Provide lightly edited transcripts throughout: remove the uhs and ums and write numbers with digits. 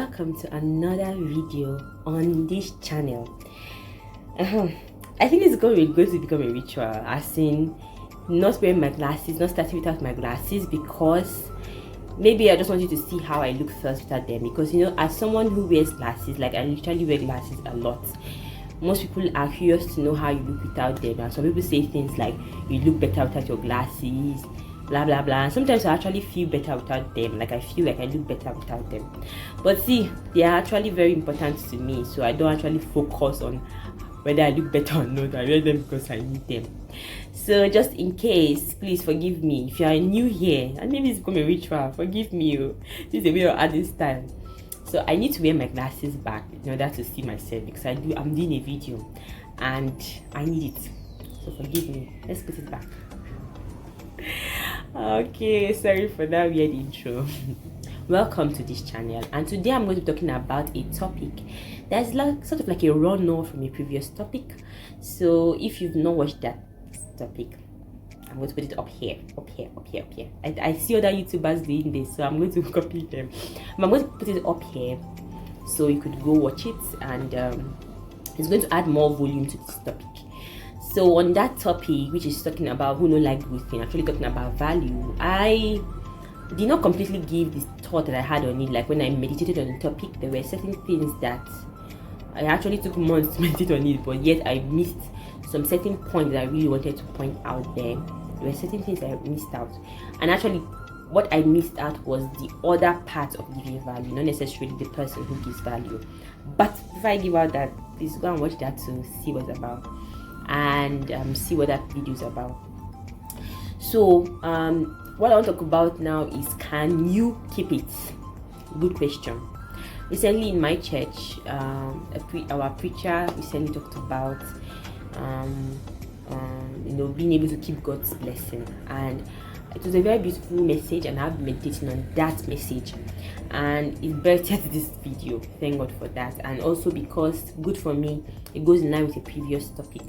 welcome to another video on this channel. I think it's going to become a ritual, as in not wearing my glasses, not starting without my glasses, because maybe I just want you to see how I look first without them. Because you know, as someone who wears glasses, like I literally wear glasses a lot, most people are curious to know how you look without them, and some people say things like you look better without your glasses, blah blah blah. And sometimes I actually feel better without them, like I feel like I look better without them. But see, they are actually very important to me, so I don't actually focus on whether I look better or not. I wear them because I need them. So just in case, please forgive me if you are new here and maybe it's become a ritual. Forgive me, this is a way of adding style. So I need to wear my glasses back in order to see myself, because I'm doing a video and I need it. So forgive me. Let's put it back. Okay, sorry for that weird intro. Welcome to this channel, and today I'm going to be talking about a topic that's like sort of like a run-off from a previous topic. So if you've not watched that topic, I'm going to put it up here. I see other YouTubers doing this, so I'm going to copy them. But I'm going to put it up here so you could go watch it, and it's going to add more volume to this topic. So on that topic, which is talking about who no like good thing, actually talking about value, I did not completely give the thought that I had on it. Like when I meditated on the topic, there were certain things that I actually took months to meditate on it, but yet I missed some certain points that I really wanted to point out there. There were certain things I missed out, and actually what I missed out was the other part of giving value, not necessarily the person who gives value. But before I give out that, please go and watch that to see what it's about, and see what that video is about. So what I want to talk about now is, can you keep it? Good question. Recently in my church, our preacher recently talked about being able to keep God's blessing, and it was a very beautiful message, and I've been meditating on that message, and it birthed this video. Thank God for that. And also because, good for me, it goes in line with a previous topic.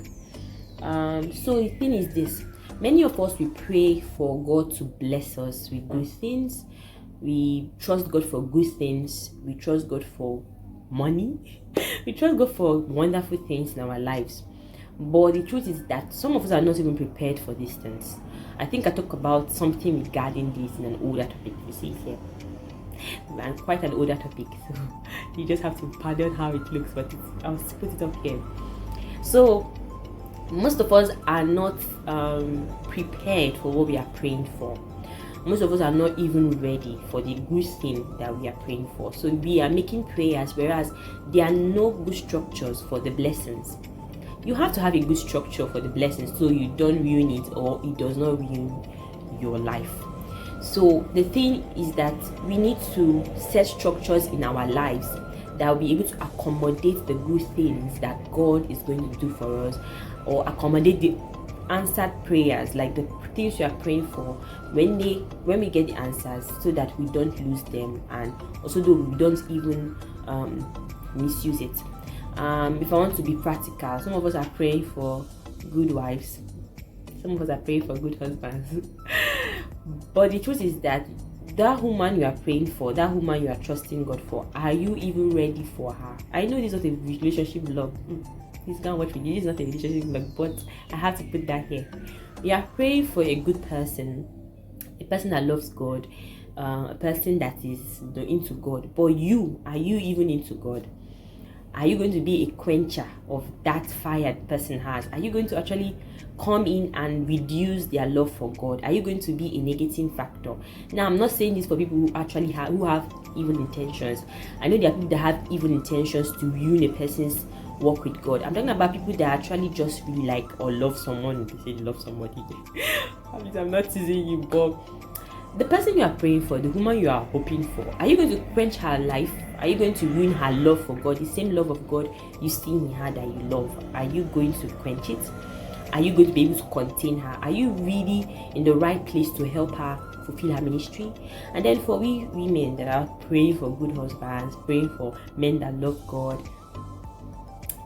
So the thing is this: many of us, we pray for God to bless us with good things. We trust God for good things. We trust God for money. We trust God for wonderful things in our lives. But the truth is that some of us are not even prepared for these things. I think I talk about something regarding this in an older topic. You see it here, and quite an older topic. So you just have to pardon how it looks, but I'll put it up here. So most of us are not prepared for what we are praying for. Most of us are not even ready for the good thing that we are praying for. So we are making prayers, whereas there are no good structures for the blessings. You have to have a good structure for the blessings, so you don't ruin it, or it does not ruin your life. So the thing is that we need to set structures in our lives that will be able to accommodate the good things that God is going to do for us, or accommodate the answered prayers, like the things we are praying for, when we get the answers, so that we don't lose them, and also though we don't even misuse it. If I want to be practical, some of us are praying for good wives, some of us are praying for good husbands. But the truth is that woman you are praying for, that woman you are trusting God for, are you even ready for her? I know this is not a relationship vlog. Please go and watch video. This is not a relationship vlog, but I have to put that here. You are praying for a good person, a person that loves God, a person that is into God. But are you even into God? Are you going to be a quencher of that fire the person has? Are you going to actually come in and reduce their love for God? Are you going to be a negative factor? Now, I'm not saying this for people who actually have evil intentions. I know there are people that have evil intentions to ruin a person's walk with God. I'm talking about people that actually just really like or love someone. They say love somebody. I'm not teasing you, but the person you are praying for, the woman you are hoping for, are you going to quench her life? Are you going to ruin her love for God? The same love of God you see in her that you love, are you going to quench it? Are you going to be able to contain her? Are you really in the right place to help her fulfill her ministry? And then for we women that are praying for good husbands, praying for men that love God,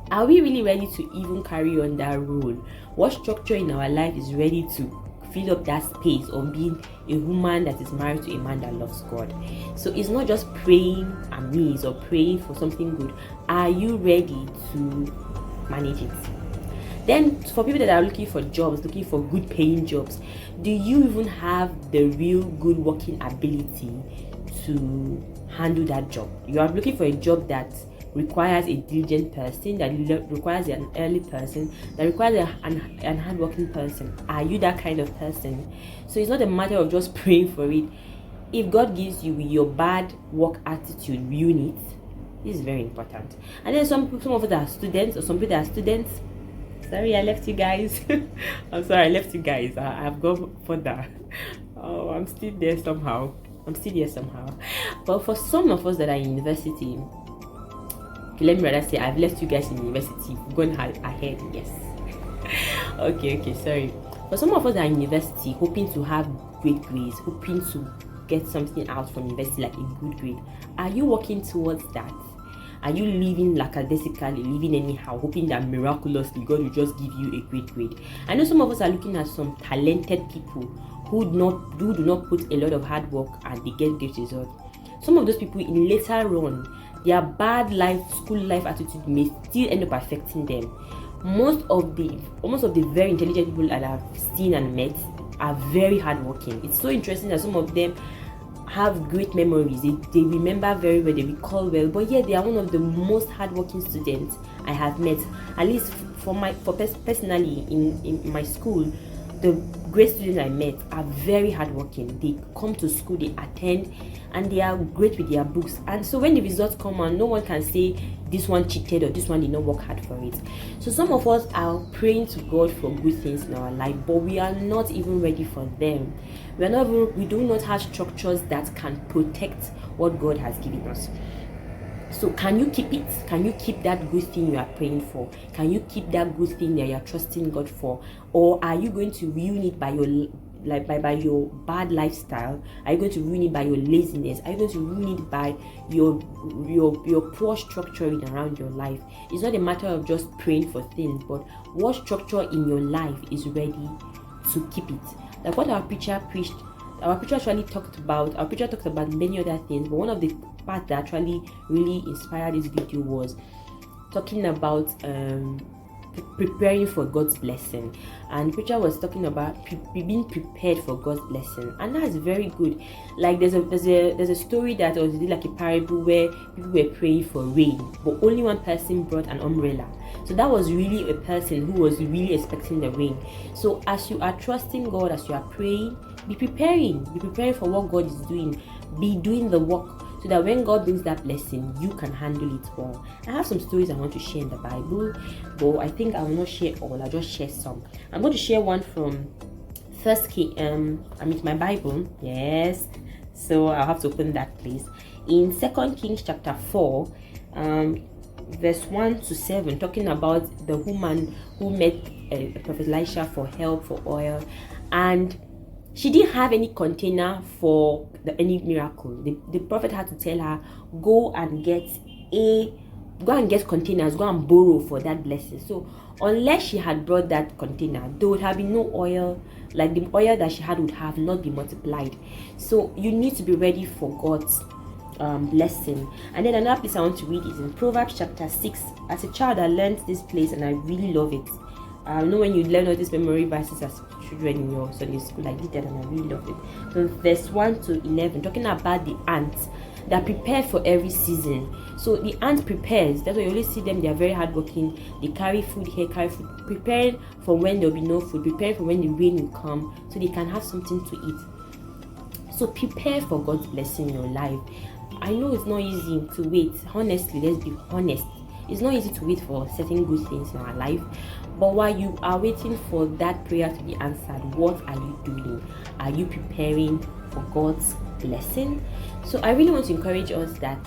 are we really ready to even carry on that role? What structure in our life is ready to fill up that space of being a woman that is married to a man that loves God. So it's not just praying amiss or praying for something good. Are you ready to manage it? Then for people that are looking for jobs, looking for good paying jobs, do you even have the real good working ability to handle that job? You are looking for a job that requires a diligent person, that requires an early person, that requires an hardworking person. Are you that kind of person? So it's not a matter of just praying for it. If God gives you your bad work attitude, ruin it. This is very important. And then some of us are students, or some people are students. Sorry, I left you guys. I'm sorry, I left you guys. I've gone further. Oh, I'm still there somehow. But for some of us that are in university, okay, let me rather say I've left you guys in university. Gone ahead, yes. okay, sorry. For some of us that are in university, hoping to have great grades, hoping to get something out from university like a good grade, are you working towards that? Are you living lackadaisically, living anyhow, hoping that miraculously God will just give you a great grade? I know some of us are looking at some talented people who do not put a lot of hard work and they get great results. Some of those people in later on, their bad school life attitude may still end up affecting them. Almost of the very intelligent people that I've seen and met are very hardworking. It's so interesting that some of them have great memories. They remember very well, they recall well, but yet they are one of the most hardworking students I have met. At least personally in my school, the great students I met are very hardworking. They come to school, they attend, and they are great with their books. And so when the results come out, no one can say this one cheated or this one did not work hard for it. So some of us are praying to God for good things in our life, but we are not even ready for them. We do not have structures that can protect what God has given us. So can you keep it? Can you keep that good thing you are praying for? Can you keep that good thing that you are trusting God for? Or are you going to ruin it by your bad lifestyle? Are you going to ruin it by your laziness? Are you going to ruin it by your poor structuring around your life? It's not a matter of just praying for things, but what structure in your life is ready to keep it? Like what our preacher preached. Our preacher actually talked about many other things, but one of the parts that actually really inspired this video was talking about preparing for God's blessing. And the preacher was talking about being prepared for God's blessing, and that's very good. Like there's a story that was like a parable where people were praying for rain, but only one person brought an umbrella. So that was really a person who was really expecting the rain. So as you are trusting God, as you are praying, be preparing for what God is doing. Be doing the work, so that when God brings that blessing, you can handle it well. I have some stories I want to share in the Bible, but I think I will not share all. I'll just share some. I'm going to share one from First King. My Bible. Yes. So I'll have to open that, please. In 2 Kings chapter 4, verse 1 to 7, talking about the woman who met Prophet Elisha for help, for oil, and she didn't have any container for any miracle. The prophet had to tell her, go and get containers, go and borrow for that blessing. So unless she had brought that container, there would have been no oil. Like the oil that she had would have not been multiplied. So you need to be ready for God's blessing. And then another place I want to read is in Proverbs chapter 6. As a child, I learned this place and I really love it. I know when you learn all these memory verses as children in your Sunday school, I did that and I really loved it. So verse 1 to 11, talking about the ants that prepare for every season. So the ant prepares. That's why you always see them. They are very hardworking. They carry food here, preparing for when there will be no food, preparing for when the rain will come, so they can have something to eat. So prepare for God's blessing in your life. I know it's not easy to wait. Honestly, let's be honest. It's not easy to wait for certain good things in our life. But while you are waiting for that prayer to be answered, what are you doing? Are you preparing for God's blessing? So I really want to encourage us that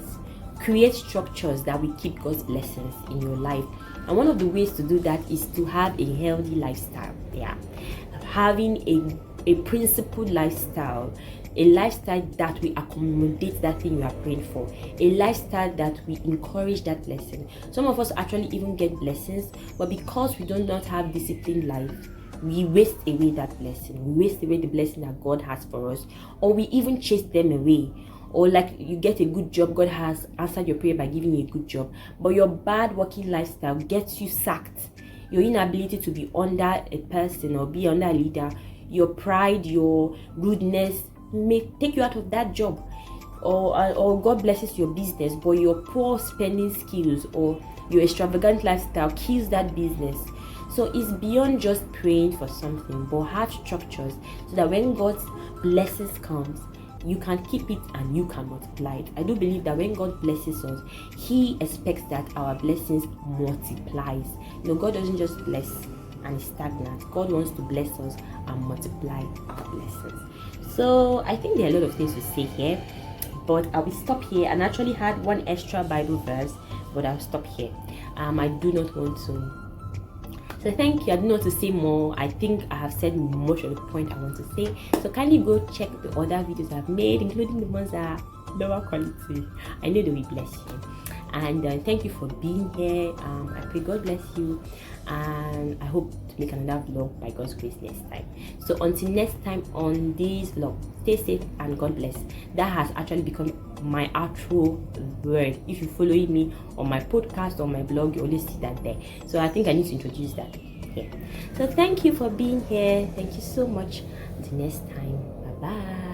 create structures that will keep God's blessings in your life. And one of the ways to do that is to have a healthy lifestyle. Yeah. Having a principled lifestyle. A lifestyle that will accommodate that thing you are praying for. A lifestyle that will encourage that blessing. Some of us actually even get blessings, but because we do not have disciplined life, we waste away that blessing. We waste away the blessing that God has for us, or we even chase them away. Or like you get a good job, God has answered your prayer by giving you a good job, but your bad working lifestyle gets you sacked. Your inability to be under a person or be under a leader, your pride, your rudeness may take you out of that job. Or God blesses your business, but your poor spending skills or your extravagant lifestyle kills that business. So it's beyond just praying for something, but have structures so that when God's blessings comes, you can keep it and you can multiply it. I do believe that when God blesses us, He expects that our blessings multiplies. God doesn't just bless and it's stagnant. God wants to bless us and multiply our blessings. So I think there are a lot of things to say here, but I will stop here. And actually had one extra Bible verse, but I'll stop here. I do not want to. So thank you. I don't know what to say more. I think I have said most of the point I want to say. So kindly go check the other videos I've made, including the ones that are lower quality. I know they will bless you. And thank you for being here. I pray God bless you, and I hope to make another vlog by God's grace next time. So until next time on this vlog, stay safe and God bless. That has actually become my outro word. If you follow me on my podcast or my blog, you always see that there. So I think I need to introduce that here. So thank you for being here. Thank you so much. Until next time, bye bye.